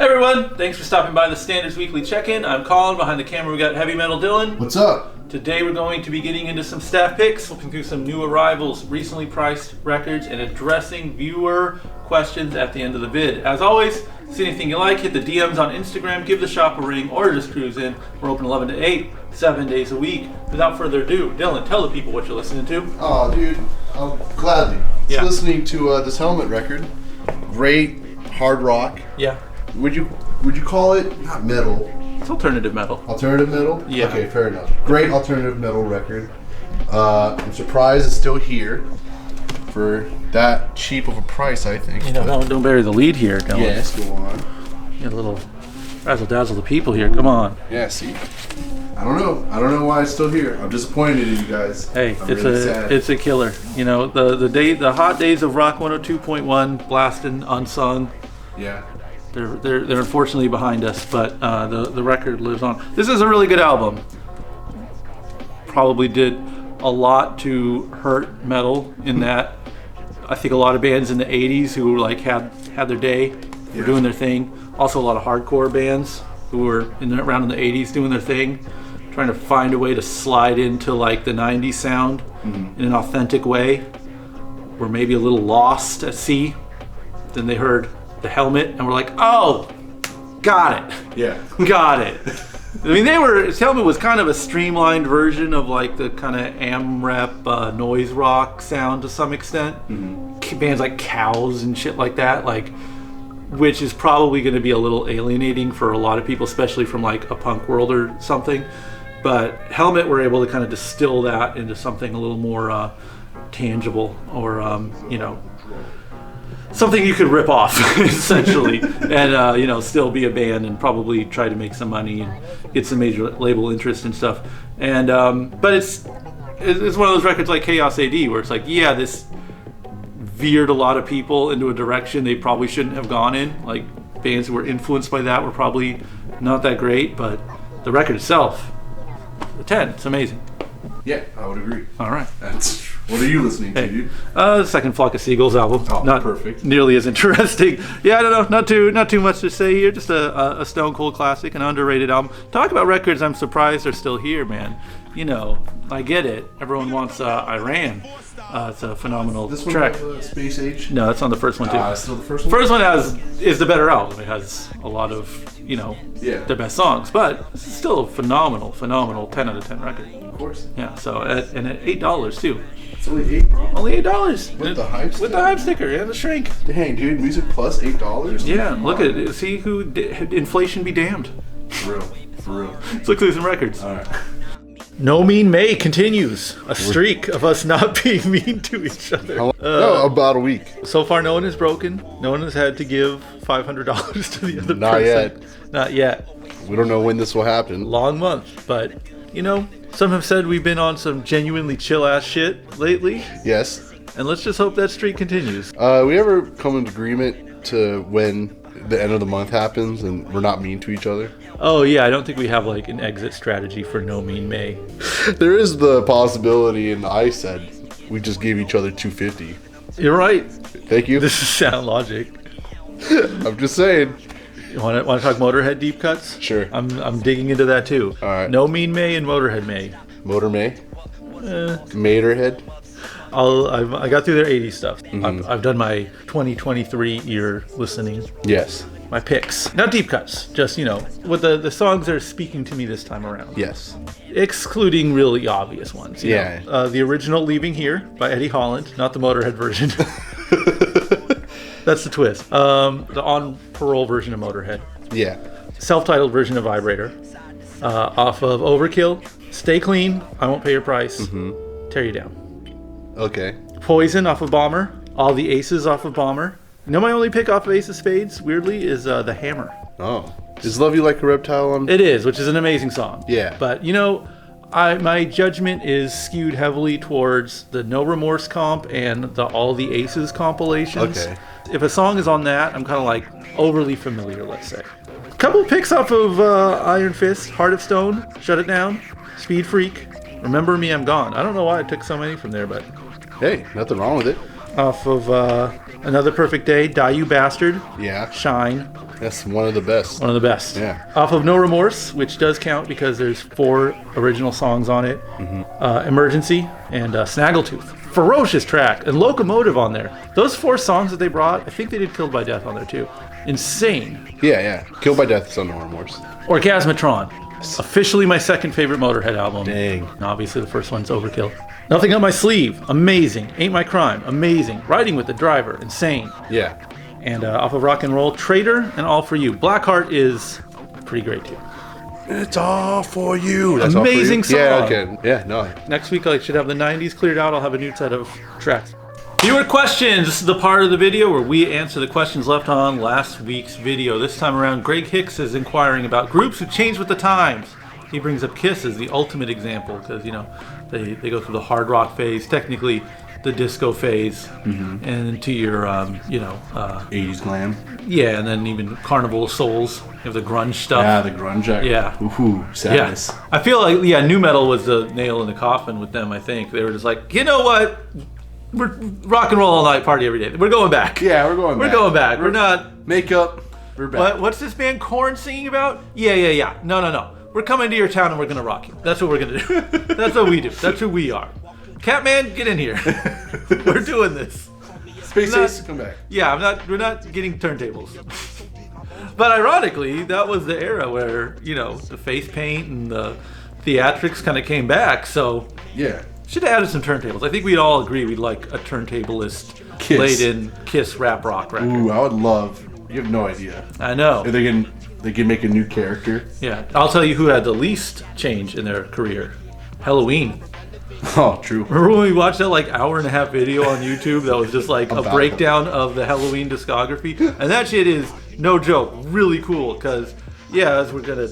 Hey everyone, thanks for stopping by the Standards Weekly Check-In. I'm Colin. Behind the camera we got Heavy Metal Dylan. What's up? Today we're going to be getting into some staff picks, looking through some new arrivals, recently priced records, and addressing viewer questions at the end of the vid. As always, see anything you like, hit the DMs on Instagram, give the shop a ring, or just cruise in. We're open 11 to 8, 7 days a week. Without further ado, Dylan, tell the people what you're listening to. Oh, dude, I'll gladly. Yeah. Listening to this Helmet record. Great hard rock. Yeah. Would you call it not metal? It's alternative metal. Alternative metal? Yeah. Okay, fair enough. Great alternative metal record. I'm surprised it's still here for that cheap of a price, I think. You know, don't bury the lead here, Dylan. Yes, go on. Get a little razzle dazzle the people here. Come on. Yeah, see. I don't know why it's still here. I'm disappointed in you guys. Hey, I'm really sad. it's a killer. You know, the hot days of Rock 102.1 blasting unsung. Yeah. They're unfortunately behind us, but the record lives on. This is a really good album. Probably did a lot to hurt metal in that I think a lot of bands in the 80s who like had their day, were doing their thing. Also a lot of hardcore bands who were around in the 80s doing their thing, trying to find a way to slide into like the 90s sound in an authentic way. Were maybe a little lost at sea. Then they heard the Helmet and we're like, oh, got it. Yeah. Got it. I mean, Helmet was kind of a streamlined version of like the kind of AMREP noise rock sound to some extent. Bands like Cows and shit like that, like, which is probably going to be a little alienating for a lot of people, especially from like a punk world or something. But Helmet were able to kind of distill that into something a little more tangible, or something you could rip off essentially, and still be a band and probably try to make some money and get some major label interest and stuff. And but it's one of those records like Chaos AD where it's like, yeah, this veered a lot of people into a direction they probably shouldn't have gone in. Like bands who were influenced by that were probably not that great, but the record itself, a 10. It's amazing. Yeah, I would agree. All right. What are you listening to, dude? The second Flock of Seagulls album. Oh, not perfect. Nearly as interesting. Yeah, I don't know. Not too much to say here. Just a stone cold classic, an underrated album. Talk about records I'm surprised are still here, man. You know, I get it. Everyone wants Iran. It's a phenomenal track. This one Space Age? No, that's on the first one too. It's still the first one? First one is the better album. It has a lot of, the best songs, but it's still a phenomenal 10 out of 10 record. Of course. Yeah, so at $8 too. It's only $8, bro. Only $8 With the hype sticker? With the hype sticker and the shrink. Dang, dude, music plus $8? Yeah, look at it. See who inflation be damned. For real. Let's look through some records. All right. No Mean May continues. A streak of us not being mean to each other. About a week. So far, no one is broken. No one has had to give $500 to the other Not person. yet. Not yet. We don't know when this will happen. Long month, but some have said we've been on some genuinely chill ass shit lately, Yes. and let's just hope that streak continues. We ever come into agreement to when the end of the month happens and we're not mean to each other? Oh yeah, I don't think we have like an exit strategy for No Mean May. There is the possibility, and I said we just gave each other $250. You're right. Thank you. This is sound logic. I'm just saying. You want to talk Motorhead deep cuts? Sure. I'm digging into that too. All right. No Mean May and Motorhead May. Motor May? Materhead? I got through their 80s stuff. I've done my 2023 year listening. Yes. My picks. Not deep cuts. Just, what the songs that are speaking to me this time around. Yes. Excluding really obvious ones. you Yeah. know. The original Leaving Here by Eddie Holland, not the Motorhead version. That's the twist. The on parole version of Motorhead. Yeah. Self-titled version of Vibrator. Off of Overkill. Stay Clean. I Won't Pay Your Price. Tear You Down. Okay. Poison off of Bomber. All the Aces off of Bomber. My only pick off of Ace of Spades, weirdly, is The Hammer. Oh. Is Love You Like a Reptile on? It is, which is an amazing song. Yeah. But, my judgment is skewed heavily towards the No Remorse comp and the All the Aces compilations. Okay. If a song is on that, I'm kind of like overly familiar, let's say. A couple of picks off of Iron Fist, Heart of Stone, Shut It Down, Speed Freak, Remember Me, I'm Gone. I don't know why I took so many from there, but... Hey, nothing wrong with it. Off of Another Perfect Day, Die You Bastard, Yeah. Shine, That's one of the best. One of the best. Yeah. Off of No Remorse, which does count because there's 4 original songs on it. Emergency and Snaggletooth. Ferocious track. And Locomotive on there. Those 4 songs that they brought, I think they did Killed by Death on there too. Insane. Yeah. Killed by Death is on No Remorse. Orgasmatron. Officially my second favorite Motorhead album. Dang. And obviously the first one's Overkill. Nothing Up My Sleeve. Amazing. Ain't My Crime. Amazing. Riding with the Driver. Insane. Yeah. And off of Rock and Roll, Traitor and All For You. Blackheart is pretty great too. It's all for you. That's Amazing all for you? song. Yeah, okay. Yeah, no. Next week I should have the 90s cleared out. I'll have a new set of tracks. Viewer questions. This is the part of the video where we answer the questions left on last week's video. This time around, Greg Hicks is inquiring about groups who change with the times. He brings up Kiss as the ultimate example because, you know, they go through the hard rock phase, technically the disco phase, and into your, 80s glam. yeah, and then even Carnival of Souls. You have the grunge stuff. Yeah, the grunge. Yeah. Ooh, sadness. Yeah. I feel like, new metal was the nail in the coffin with them, I think. They were just like, you know what? We're rock and roll all night, party every day. We're going back. Yeah, we're going back. We're going back. We're not... Makeup. We're back. What's this band Korn singing about? Yeah. No. We're coming to your town and we're going to rock you. That's what we're going to do. That's what we do. That's who we are. Catman, get in here. We're doing this. Space Ace, come back. Yeah, we're not getting turntables. But ironically, that was the era where, the face paint and the theatrics kind of came back. So Yeah. should have added some turntables. I think we'd all agree we'd like a turntablist Kiss. laid in Kiss rap rock record. Ooh, I would love. You have no idea. I know. If they can make a new character. Yeah, I'll tell you who had the least change in their career. Halloween. Oh, true. Remember when we watched that hour and a half video on YouTube that was just like a About breakdown of the Halloween discography? And that shit is, no joke, really cool because, as we're gonna,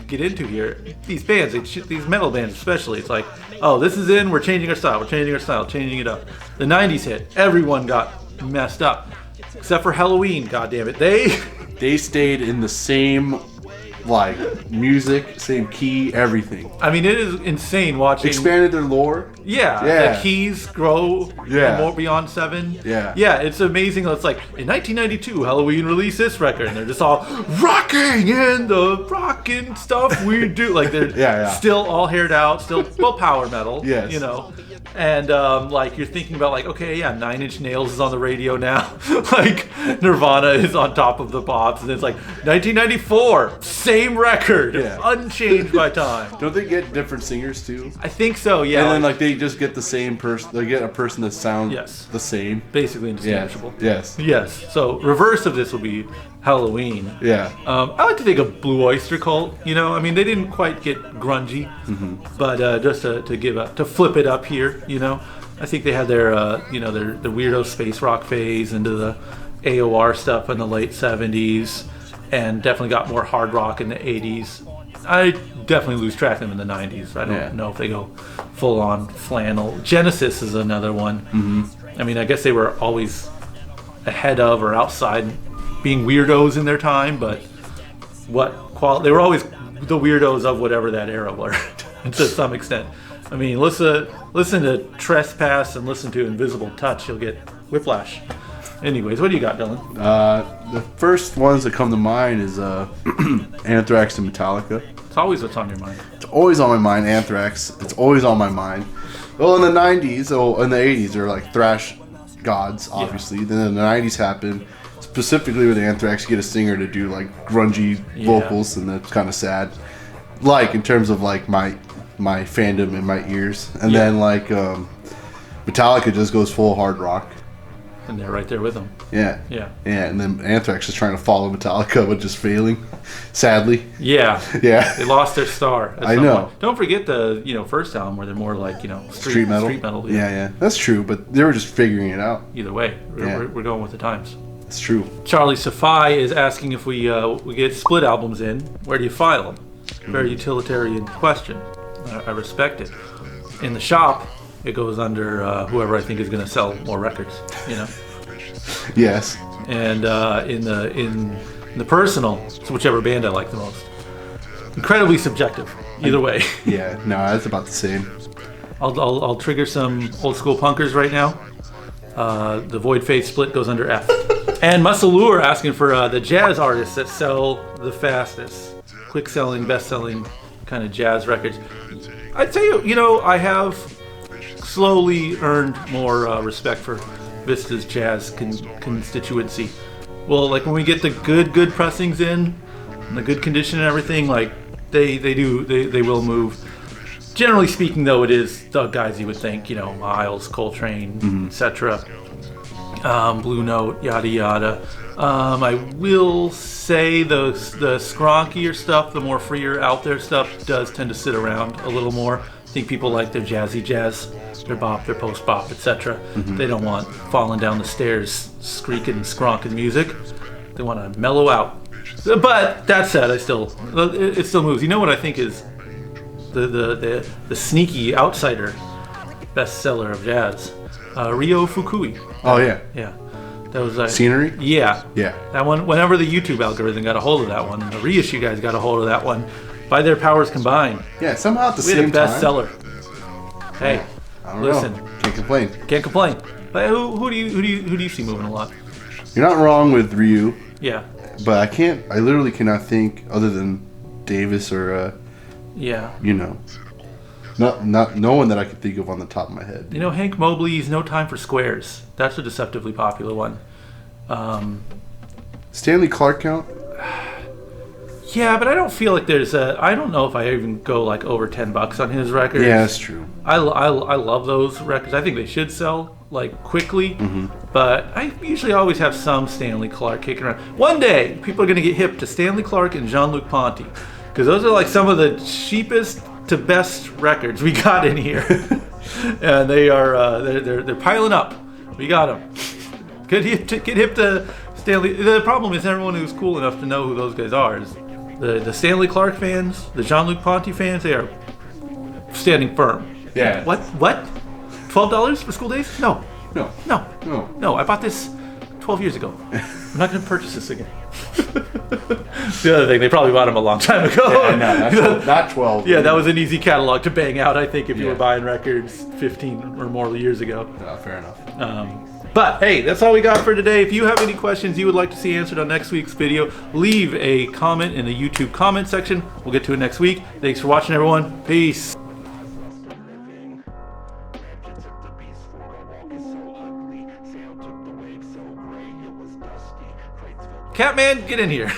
get into here, these bands, these metal bands especially, it's like, oh, this is in, we're changing our style, changing it up. The 90s hit, everyone got messed up. Except for Halloween, goddammit. They stayed in the same music, same key, everything. I mean, it is insane watching. Expanded their lore. Yeah. The keys grow more beyond 7. Yeah. Yeah, it's amazing. It's like, in 1992, Halloween released this record, and they're just all rocking in the rocking stuff we do. Like, they're still all haired out, still, power metal. Yes. And, you're thinking about, okay, 9 Inch Nails is on the radio now. Nirvana is on top of the pops, and it's 1994, same record, unchanged by time. Don't they get different singers too? I think so, yeah. And then they just get the same person. They get a person that sounds the same. Basically indistinguishable. Yes. So reverse of this will be Halloween. Yeah. I like to think of Blue Oyster Cult. They didn't quite get grungy, but just to flip it up here. I think they had their their weirdo space rock phase into the AOR stuff in the late 70s, and definitely got more hard rock in the 80s. I definitely lose track of them in the 90s. I don't know if they go full on flannel. Genesis is another one. I guess they were always ahead of or outside being weirdos in their time, but they were always the weirdos of whatever that era were to some extent. Listen to Trespass and listen to Invisible Touch, you'll get whiplash. Anyways, what do you got, Dylan? The first ones that come to mind is Anthrax and Metallica. It's always what's on your mind. It's always on my mind, Anthrax. It's always on my mind. Well, in the 90s, in the 80s, they're thrash gods, obviously. Then in the 90s happened, specifically with Anthrax, you get a singer to do grungy vocals, and that's kind of sad. In terms of my fandom in my ears. And then Metallica just goes full hard rock. And they're right there with them. Yeah, and then Anthrax is trying to follow Metallica, but just failing, sadly. Yeah. They lost their star. I know. Don't forget the first album where they're more street metal. Street metal. Yeah, that's true. But they were just figuring it out. Either way, we're going with the times. It's true. Charlie Safai is asking if we get split albums in, where do you file them? Very utilitarian question. I respect it. In the shop, it goes under whoever I think is going to sell more records. Yes. And in the personal, it's whichever band I like the most. Incredibly subjective. Either way. Yeah. No, that's about the same. I'll trigger some old school punkers right now. The Void Faith split goes under F. And Muscle Lure asking for the jazz artists that sell the fastest, quick selling, best selling kind of jazz records. I'd say, I have slowly earned more respect for Vista's jazz constituency. Well, like when we get the good pressings in, and the good condition and everything, like they will move. Generally speaking, though, it is the guys you would think, Miles, Coltrane, etc. Blue Note, yada yada. I will say the skronkier stuff, the more freer out there stuff, does tend to sit around a little more. I think people like their jazzy jazz, their bop, their post bop, etc. They don't want falling down the stairs, screeking, skronking music. They want to mellow out. But that said, it still moves. You know what I think is the sneaky outsider bestseller of jazz? Ryo Fukui. Oh yeah. Yeah. That was Scenery? Yeah. Yeah. That one, whenever the YouTube algorithm got a hold of that one, and the reissue guys got a hold of that one, by their powers combined, Yeah, somehow at the we had same a time. bestseller. Hey, I don't listen, know. Can't complain. can't complain. But who do you see moving a lot? You're not wrong with Ryu, Yeah. but I literally cannot think other than Davis or Yeah. not no one that I could think of on the top of my head. Hank Mobley's No Time for Squares. That's a deceptively popular one. Stanley Clark count? Yeah, but I don't feel like I don't know if I even go like over $10 on his records. Yeah, that's true. I love those records. I think they should sell like quickly, but I usually always have some Stanley Clark kicking around. One day, people are going to get hip to Stanley Clark and Jean-Luc Ponty, because those are like some of the cheapest to best records we got in here, and they are they're piling up. We got them. Get hip to Stanley. The problem is everyone who's cool enough to know who those guys are is the Stanley Clark fans, the Jean-Luc Ponty fans. They are standing firm. Yeah. What? $12 for school days? No. No. I bought this 12 years ago. I'm not going to purchase this again. The other thing, they probably bought them a long time ago. Yeah, no, that's not 12. Yeah, that was an easy catalog to bang out, I think, if you Yeah. were buying records 15 or more years ago. No, fair enough. But hey, that's all we got for today. If you have any questions you would like to see answered on next week's video, leave a comment in the YouTube comment section. We'll get to it next week. Thanks for watching, everyone. Peace. Catman, get in here.